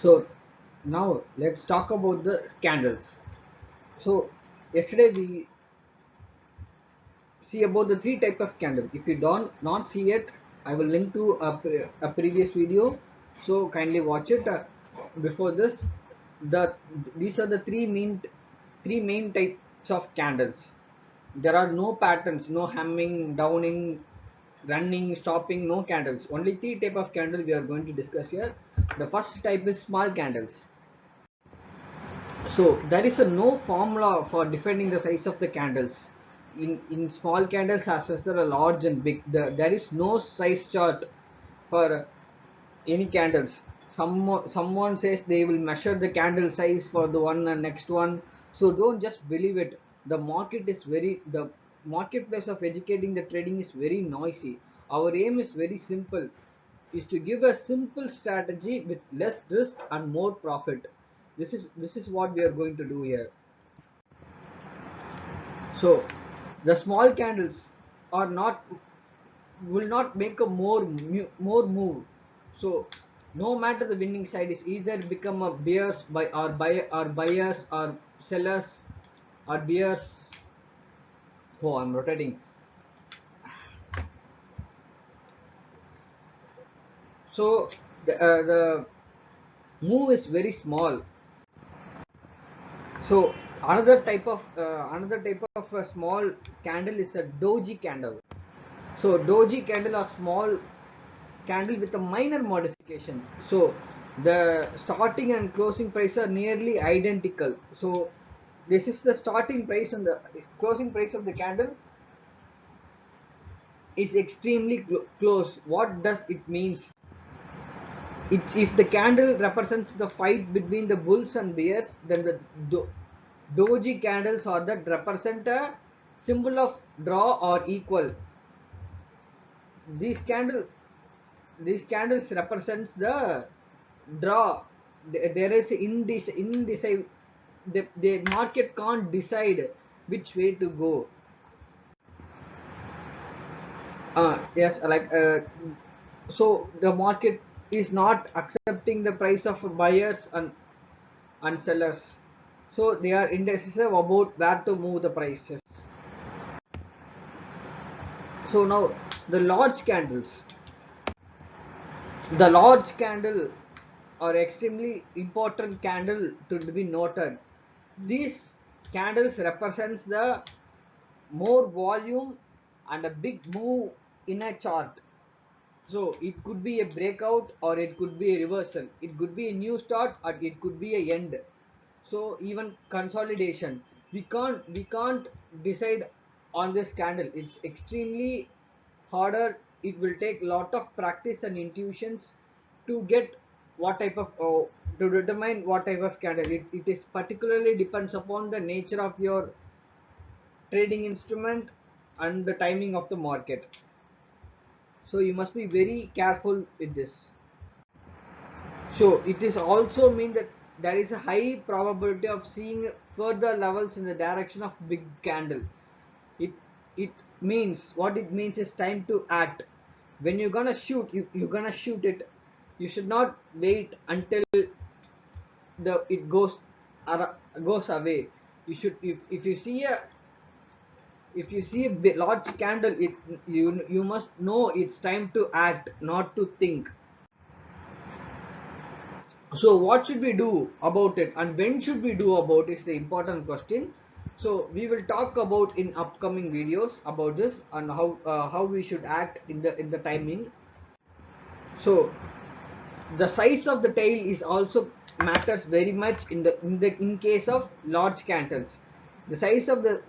So now let's talk about the candles. So yesterday we see about the three type of candle. If you don't not see it, I will link to a previous video. So kindly watch it. Before this, the these are the three main types of candles. There are no patterns, no humming, downing, running, stopping, no candles. Only three type of candle we are going to discuss here. The first type is small candles. So there is a no formula for defining the size of the candles. In small candles as well as there are large and big. There is no size chart for any candles. Someone says they will measure the candle size for the one and next one. So don't just believe it. The marketplace of educating the trading is very noisy. Our aim is very simple, is to give a simple strategy with less risk and more profit. This is what we are going to do here. So the small candles are not will not make a more move. So no matter the winning side is either become a bears or buyers or sellers or bears. Oh, I'm rotating. So the move is very small. So another type of a small candle is a doji candle. So doji candle are small candle with a minor modification. So the starting and closing price are nearly identical. So this is the starting price and the closing price of the candle is extremely close. What does it means? If the candle represents the fight between the bulls and bears, then the doji candles are that represent a symbol of draw or equal. These candle these candles represents the draw. There is indecisive. The market can't decide which way to go. Yes, so the market is not accepting the price of buyers and sellers. So they are indecisive about where to move the prices. So now the large candles. The large candle are extremely important candle to be noted. These candles represents the more volume and a big move in a chart. So it could be a breakout or it could be a reversal. It could be a new start or it could be a end. So even consolidation, we can't decide on this candle. It's extremely harder. It will take lot of practice and intuitions to get what type of to determine what type of candle. It is particularly depends upon the nature of your trading instrument and the timing of the market. So you must be very careful with this. So it is also mean that there is a high probability of seeing further levels in the direction of big candle. It means what it means is time to act. When you're gonna shoot, you're gonna shoot it. You should not wait until the it goes away. You should if you see a large candle, you must know it's time to act, not to think. So what should we do about it and when should we do about is the important question. So we will talk about in upcoming videos about this and how we should act in the timing. So the size of the tail is also matters very much in case of large candles. The size of the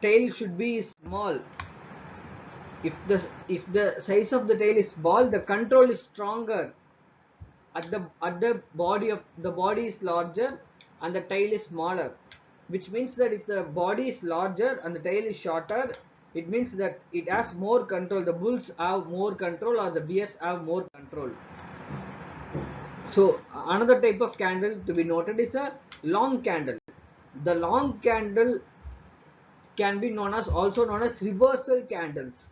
tail should be small. If the size of the tail is small, the control is stronger. At the body is larger and the tail is smaller, which means that if the body is larger and the tail is shorter, it means that it has more control. The bulls have more control or the bears have more control. So another type of candle to be noted is a long candle. The long candle can be also known as reversal candles.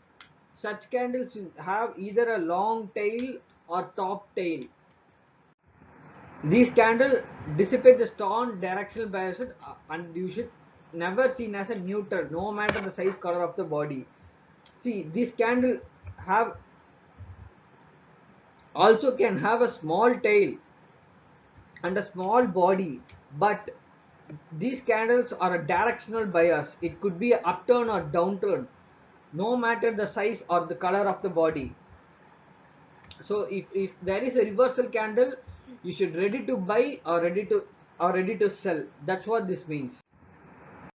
Such candles have either a long tail or top tail. These candles dissipate the strong directional bias and you should never seen as a neutral no matter the size color of the body. See, this candle have also can have a small tail and a small body, but these candles are a directional bias. It could be upturn or downturn no matter the size or the color of the body. So if there is a reversal candle, you should ready to buy or ready to sell. That's what this means.